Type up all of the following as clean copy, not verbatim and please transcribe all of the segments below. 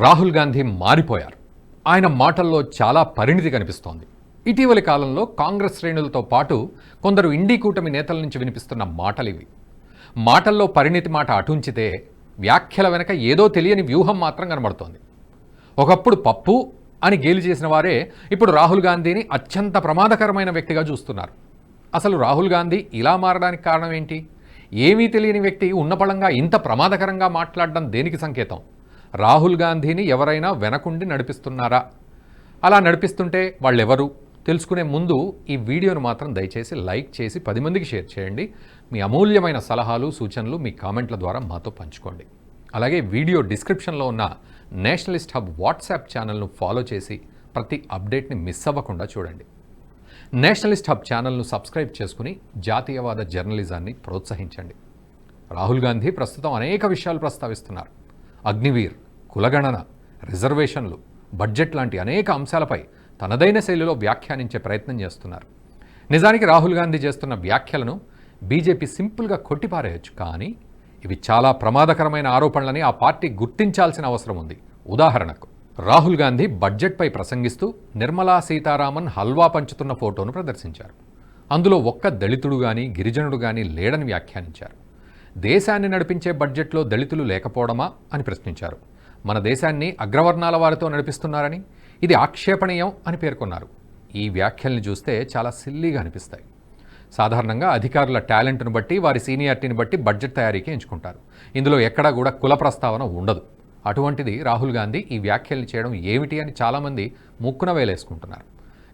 రాహుల్ గాంధీ మారిపోయారు. ఆయన మాటల్లో చాలా పరిణితి కనిపిస్తోంది. ఇటీవలి కాలంలో కాంగ్రెస్ శ్రేణులతో పాటు కొందరు ఇండీ కూటమి నేతల నుంచి వినిపిస్తున్న మాటలివి. మాటల్లో పరిణితి మాట అటుంచితే వ్యాఖ్యల వెనక ఏదో తెలియని వ్యూహం మాత్రం కనబడుతోంది. ఒకప్పుడు పప్పు అని గేలి చేసిన వారే ఇప్పుడు రాహుల్ గాంధీని అత్యంత ప్రమాదకరమైన వ్యక్తిగా చూస్తున్నారు. అసలు రాహుల్ గాంధీ ఇలా మారడానికి కారణం ఏంటి? ఏమీ తెలియని వ్యక్తి ఉన్నపళంగా ఇంత ప్రమాదకరంగా మాట్లాడడం దేనికి సంకేతం? రాహుల్ గాంధీని ఎవరైనా వెనకుండి నడిపిస్తున్నారా? అలా నడిపిస్తుంటే వాళ్ళెవరు తెలుసుకునే ముందు ఈ వీడియోను మాత్రం దయచేసి లైక్ చేసి 10 మందికి షేర్ చేయండి. మీ అమూల్యమైన సలహాలు సూచనలు మీ కామెంట్ల ద్వారా మాతో పంచుకోండి. అలాగే వీడియో డిస్క్రిప్షన్లో ఉన్న నేషనలిస్ట్ హబ్ వాట్సాప్ ఛానల్ను ఫాలో చేసి ప్రతి అప్డేట్ని మిస్ అవ్వకుండా చూడండి. నేషనలిస్ట్ హబ్ ఛానల్ను సబ్స్క్రైబ్ చేసుకుని జాతీయవాద జర్నలిజాన్ని ప్రోత్సహించండి. రాహుల్ గాంధీ ప్రస్తుతం అనేక విషయాలు ప్రస్తావిస్తున్నారు. అగ్నివీర్, కులగణన, రిజర్వేషన్లు, బడ్జెట్ లాంటి అనేక అంశాలపై తనదైన శైలిలో వ్యాఖ్యానించే ప్రయత్నం చేస్తున్నారు. నిజానికి రాహుల్ గాంధీ చేస్తున్న వ్యాఖ్యలను బీజేపీ సింపుల్గా కొట్టిపారేయచ్చు, కానీ ఇవి చాలా ప్రమాదకరమైన ఆరోపణలని ఆ పార్టీ గుర్తించాల్సిన అవసరం ఉంది. ఉదాహరణకు రాహుల్ గాంధీ బడ్జెట్పై ప్రసంగిస్తూ నిర్మలా సీతారామన్ హల్వా పంచుతున్న ఫోటోను ప్రదర్శించారు. అందులో ఒక్క దళితుడు కానీ గిరిజనుడు కానీ లేడని వ్యాఖ్యానించారు. దేశాన్ని నడిపించే బడ్జెట్లో దళితులు లేకపోవడమా అని ప్రశ్నించారు. మన దేశాన్ని అగ్రవర్ణాల వారితో నడిపిస్తున్నారని, ఇది ఆక్షేపణీయం అని పేర్కొన్నారు. ఈ వ్యాఖ్యల్ని చూస్తే చాలా సిల్లీగా అనిపిస్తాయి. సాధారణంగా అధికారుల టాలెంట్ను బట్టి, వారి సీనియారిటీని బట్టి బడ్జెట్ తయారీకి ఎంచుకుంటారు. ఇందులో ఎక్కడా కూడా కుల ప్రస్తావన ఉండదు. అటువంటిది రాహుల్ గాంధీ ఈ వ్యాఖ్యల్ని చేయడం ఏమిటి అని చాలామంది ముక్కున వేలేసుకుంటున్నారు.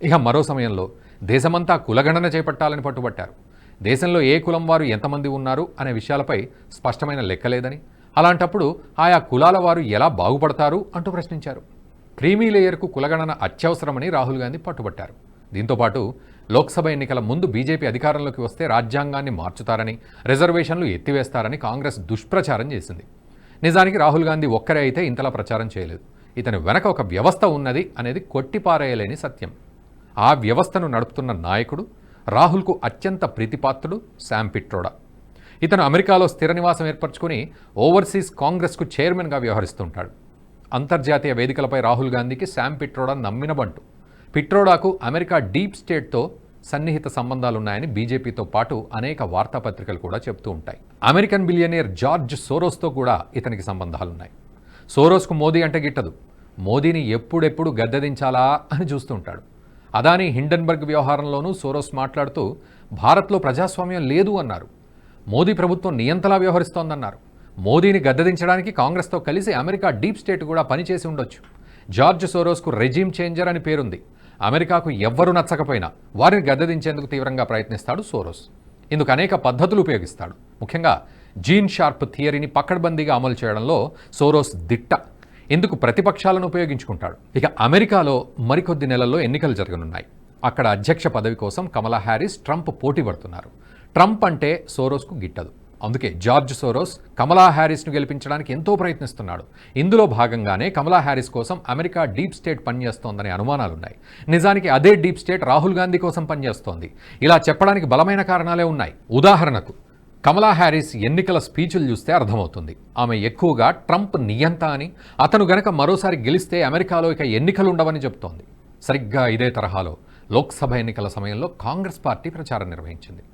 ఇక మరో సమయంలో దేశమంతా కులగణన చేపట్టాలని పట్టుబట్టారు. దేశంలో ఏ కులం వారు ఎంతమంది ఉన్నారు అనే విషయాలపై స్పష్టమైన లెక్కలేదని, అలాంటప్పుడు ఆయా కులాల వారు ఎలా బాగుపడతారు అంటూ ప్రశ్నించారు. క్రీమీ లేయర్కు కులగణన అత్యవసరమని రాహుల్ గాంధీ పట్టుబట్టారు. దీంతోపాటు లోక్సభ ఎన్నికల ముందు బీజేపీ అధికారంలోకి వస్తే రాజ్యాంగాన్ని మార్చుతారని, రిజర్వేషన్లు ఎత్తివేస్తారని కాంగ్రెస్ దుష్ప్రచారం చేసింది. నిజానికి రాహుల్ గాంధీ ఒక్కరే అయితే ఇంతలా ప్రచారం చేయలేదు. ఇతని వెనక ఒక వ్యవస్థ ఉన్నది అనేది కొట్టిపారేయలేని సత్యం. ఆ వ్యవస్థను నడుపుతున్న నాయకుడు రాహుల్కు అత్యంత ప్రీతిపాత్రుడు శామ్ పిట్రోడా. ఇతను అమెరికాలో స్థిర నివాసం ఏర్పరచుకుని ఓవర్సీస్ కాంగ్రెస్కు చైర్మన్గా వ్యవహరిస్తుంటాడు. అంతర్జాతీయ వేదికలపై రాహుల్ గాంధీకి శామ్ పిట్రోడా నమ్మిన బంటు. పిట్రోడాకు అమెరికా డీప్ స్టేట్తో సన్నిహిత సంబంధాలున్నాయని బీజేపీతో పాటు అనేక వార్తాపత్రికలు కూడా చెబుతూ ఉంటాయి. అమెరికన్ బిలియనీర్ జార్జ్ సోరోస్తో కూడా ఇతనికి సంబంధాలున్నాయి. సోరోస్కు మోదీ అంటే గిట్టదు. మోదీని ఎప్పుడెప్పుడు గద్దెదించాలా అని చూస్తుంటాడు. అదానీ హిండెన్బర్గ్ వ్యవహారంలోనూ సోరోస్ మాట్లాడుతూ భారత్లో ప్రజాస్వామ్యం లేదు అన్నారు. మోదీ ప్రభుత్వం నియంతలా వ్యవహరిస్తోందన్నారు. మోదీని గద్దెదించడానికి కాంగ్రెస్తో కలిసి అమెరికా డీప్ స్టేట్ కూడా పనిచేసి ఉండొచ్చు. జార్జ్ సోరోస్కు రెజీమ్ చేంజర్ అని పేరుంది. అమెరికాకు ఎవ్వరూ నచ్చకపోయినా వారిని గద్దెదించేందుకు తీవ్రంగా ప్రయత్నిస్తాడు సోరోస్. ఇందుకు అనేక పద్ధతులు ఉపయోగిస్తాడు. ముఖ్యంగా జీన్ షార్ప్ థియరీని పకడ్బందీగా అమలు చేయడంలో సోరోస్ దిట్ట. ఇందుకు ప్రతిపక్షాలను ఉపయోగించుకుంటాడు. ఇక అమెరికాలో మరికొద్ది నెలల్లో ఎన్నికలు జరగనున్నాయి. అక్కడ అధ్యక్ష పదవి కోసం కమలా హ్యారిస్, ట్రంప్ పోటీ పడుతున్నారు. ట్రంప్ అంటే సోరోస్కు గిట్టదు. అందుకే జార్జ్ సోరోస్ కమలా హ్యారిస్ను గెలిపించడానికి ఎంతో ప్రయత్నిస్తున్నాడు. ఇందులో భాగంగానే కమలా హ్యారిస్ కోసం అమెరికా డీప్ స్టేట్ పనిచేస్తోందనే అనుమానాలున్నాయి. నిజానికి అదే డీప్ స్టేట్ రాహుల్ గాంధీ కోసం పనిచేస్తోంది. ఇలా చెప్పడానికి బలమైన కారణాలే ఉన్నాయి. ఉదాహరణకు కమలా హ్యారిస్ ఎన్నికల స్పీచ్లు చూస్తే అర్థమవుతుంది. ఆమె ఎక్కువగా ట్రంప్ నియంత అని, అతను గనక మరోసారి గెలిస్తే అమెరికాలో ఇక ఎన్నికలు ఉండవని చెబుతోంది. సరిగ్గా ఇదే తరహాలో లోక్సభ ఎన్నికల సమయంలో కాంగ్రెస్ పార్టీ ప్రచారం నిర్వహించింది.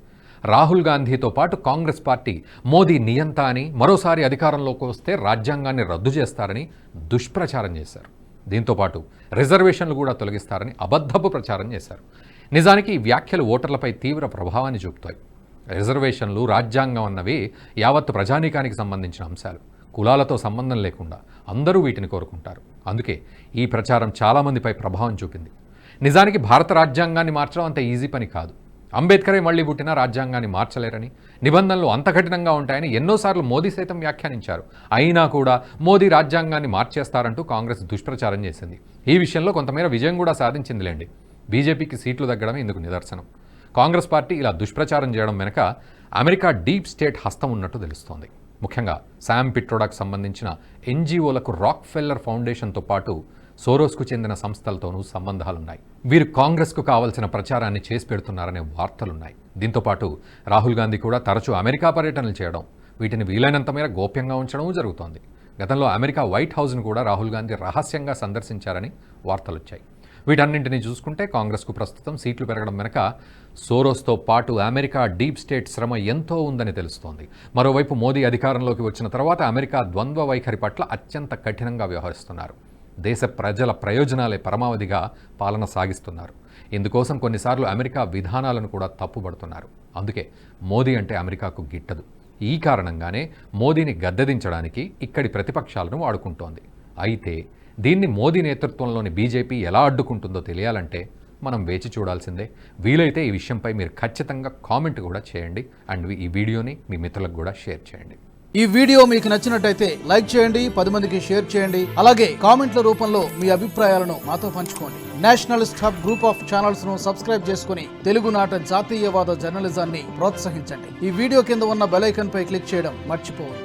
రాహుల్ గాంధీతో పాటు కాంగ్రెస్ పార్టీ మోదీ నియంత అని, మరోసారి అధికారంలోకి వస్తే రాజ్యాంగాన్ని రద్దు చేస్తారని దుష్ప్రచారం చేశారు. దీంతోపాటు రిజర్వేషన్లు కూడా తొలగిస్తారని అబద్ధపు ప్రచారం చేశారు. నిజానికి ఈ వ్యాఖ్యలు ఓటర్లపై తీవ్ర ప్రభావాన్ని చూపుతాయి. రిజర్వేషన్లు, రాజ్యాంగం అన్నవి యావత్ ప్రజానీకానికి సంబంధించిన అంశాలు. కులాలతో సంబంధం లేకుండా అందరూ వీటిని కోరుకుంటారు. అందుకే ఈ ప్రచారం చాలామందిపై ప్రభావం చూపింది. నిజానికి భారత రాజ్యాంగాన్ని మార్చడం అంత ఈజీ పని కాదు. అంబేద్కరే మళ్లీ పుట్టినా రాజ్యాంగాన్ని మార్చలేరని, నిబంధనలు అంత కఠినంగా ఉంటాయని ఎన్నోసార్లు మోదీ సైతం వ్యాఖ్యానించారు. అయినా కూడా మోదీ రాజ్యాంగాన్ని మార్చేస్తారంటూ కాంగ్రెస్ దుష్ప్రచారం చేసింది. ఈ విషయంలో కొంతమేర విజయం కూడా సాధించిందిలేండి. బీజేపీకి సీట్లు తగ్గడం ఇందుకు నిదర్శనం. కాంగ్రెస్ పార్టీ ఇలా దుష్ప్రచారం చేయడం వెనుక అమెరికా డీప్ స్టేట్ హస్తం ఉన్నట్టు తెలుస్తోంది. ముఖ్యంగా శామ్ పిట్రోడాకు సంబంధించిన ఎన్జీఓలకు రాక్ ఫెల్లర్ ఫౌండేషన్తో పాటు సోరోస్కు చెందిన సంస్థలతోనూ సంబంధాలున్నాయి. వీరు కాంగ్రెస్కు కావాల్సిన ప్రచారాన్ని చేసి పెడుతున్నారనే వార్తలున్నాయి. దీంతోపాటు రాహుల్ గాంధీ కూడా తరచూ అమెరికా పర్యటనలు చేయడం, వీటిని వీలైనంత మేర గోప్యంగా ఉంచడం జరుగుతోంది. గతంలో అమెరికా వైట్ హౌస్ను కూడా రాహుల్ గాంధీ రహస్యంగా సందర్శించారని వార్తలు వచ్చాయి. వీటన్నింటినీ చూసుకుంటే కాంగ్రెస్కు ప్రస్తుతం సీట్లు పెరగడం వెనక సోరోస్తో పాటు అమెరికా డీప్ స్టేట్ శ్రమ ఎంతో ఉందని తెలుస్తోంది. మరోవైపు మోదీ అధికారంలోకి వచ్చిన తర్వాత అమెరికా ద్వంద్వ వైఖరి పట్ల అత్యంత కఠినంగా వ్యవహరిస్తున్నారు. దేశ ప్రజల ప్రయోజనాలే పరమావధిగా పాలన సాగిస్తున్నారు. ఇందుకోసం కొన్నిసార్లు అమెరికా విధానాలను కూడా తప్పుపడుతున్నారు. అందుకే మోదీ అంటే అమెరికాకు గిట్టదు. ఈ కారణంగానే మోదీని గద్దెదించడానికి ఇక్కడి ప్రతిపక్షాలను వాడుకుంటోంది. అయితే దీన్ని మోదీ నేతృత్వంలోని బీజేపీ ఎలా అడ్డుకుంటుందో తెలియాలంటే మనం వేచి చూడాల్సిందే. వీలైతే ఈ విషయంపై మీరు ఖచ్చితంగా కామెంట్ కూడా చేయండి అండ్ ఈ వీడియోని మీ మిత్రులకు కూడా షేర్ చేయండి. ఈ వీడియో మీకు నచ్చినట్టయితే లైక్ చేయండి, 10 మందికి షేర్ చేయండి. అలాగే కామెంట్ల రూపంలో మీ అభిప్రాయాలను మాతో పంచుకోండి. Nationalist hub group of channels ను సబ్స్క్రైబ్ చేసుకుని తెలుగునాట జాతీయవాద జర్నలిజాన్ని ప్రోత్సహించండి. ఈ వీడియో కింద ఉన్న బెల్ ఐకాన్ పై క్లిక్ చేయడం మర్చిపోవద్దు.